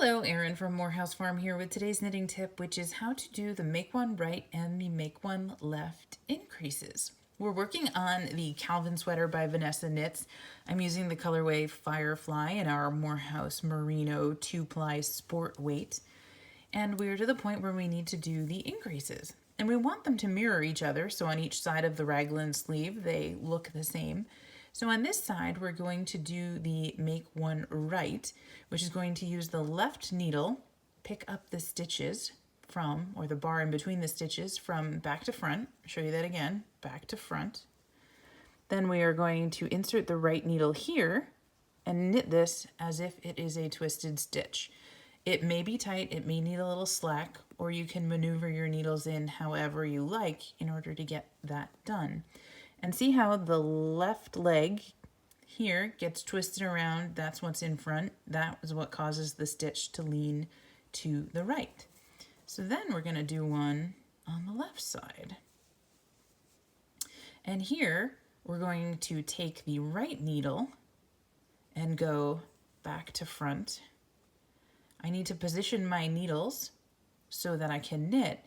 Hello, Erin from Morehouse Farm here with today's knitting tip, which is how to do the make one right and the make one left increases. We're working on the Calvin sweater by Vanessa Knits. I'm using the colorway Firefly in our Morehouse Merino 2-ply sport weight. And we're to the point where we need to do the increases. And we want them to mirror each other, so on each side of the raglan sleeve they look the same. So on this side, we're going to do the make one right, which is going to use the left needle, pick up the stitches from, or the bar in between the stitches from back to front. I'll show you that again, back to front. Then we are going to insert the right needle here and knit this as if it is a twisted stitch. It may be tight, it may need a little slack, or you can maneuver your needles in however you like in order to get that done. And see how the left leg here gets twisted around. That's what's in front. That is what causes the stitch to lean to the right. So then we're going to do one on the left side. And here we're going to take the right needle and go back to front. I need to position my needles so that I can knit.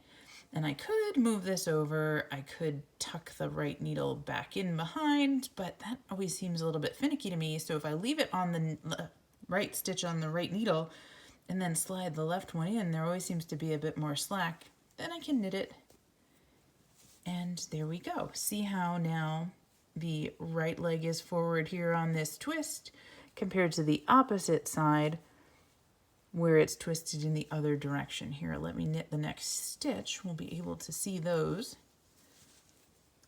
And I could move this over, I could tuck the right needle back in behind, but that always seems a little bit finicky to me. So if I leave it on the right stitch on the right needle and then slide the left one in, there always seems to be a bit more slack. Then I can knit it. And there we go. See how now the right leg is forward here on this twist compared to the opposite side where it's twisted in the other direction. Here, let me knit the next stitch. We'll be able to see those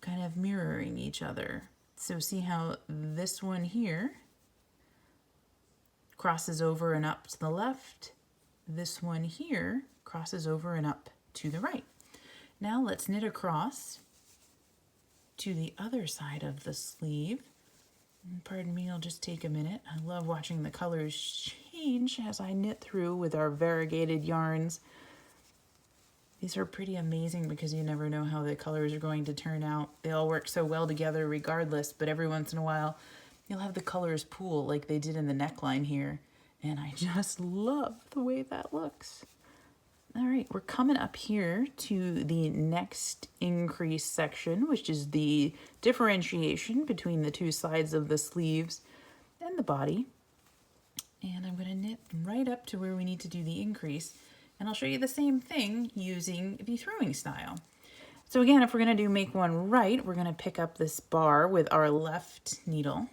kind of mirroring each other. So see how this one here crosses over and up to the left. This one here crosses over and up to the right. Now let's knit across to the other side of the sleeve. Pardon me, I'll just take a minute. I love watching the colors change as I knit through with our variegated yarns. These are pretty amazing because you never know how the colors are going to turn out. They all work so well together regardless, but every once in a while you'll have the colors pool like they did in the neckline here. And I just love the way that looks. All right, we're coming up here to the next increase section, which is the differentiation between the two sides of the sleeves and the body. And I'm going to knit right up to where we need to do the increase. And I'll show you the same thing using the throwing style. So again, if we're going to do make one right, we're going to pick up this bar with our left needle.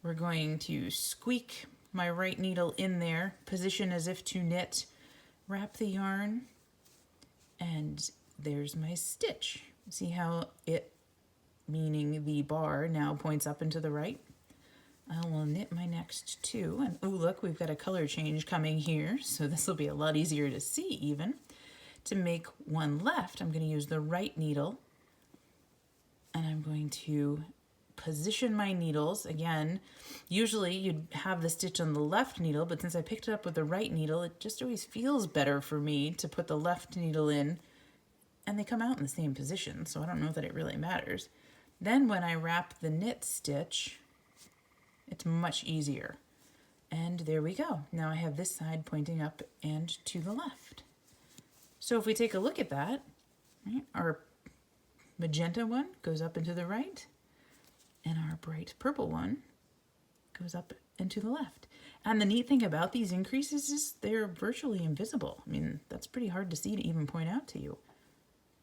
We're going to squeak my right needle in there, position as if to knit, wrap the yarn, and there's my stitch. See how it, meaning the bar, now points up and to the right? I will knit my next two, and oh look, we've got a color change coming here, so this will be a lot easier to see even. To make one left, I'm going to use the right needle, and I'm going to position my needles. Again, usually you'd have the stitch on the left needle, but since I picked it up with the right needle, it just always feels better for me to put the left needle in, and they come out in the same position, so I don't know that it really matters. Then when I wrap the knit stitch, it's much easier. And there we go. Now I have this side pointing up and to the left. So if we take a look at that, right, our magenta one goes up and to the right, and our bright purple one goes up and to the left. And the neat thing about these increases is they're virtually invisible. I mean, that's pretty hard to see to even point out to you,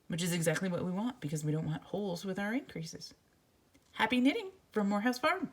which is exactly what we want because we don't want holes with our increases. Happy knitting from Morehouse Farm.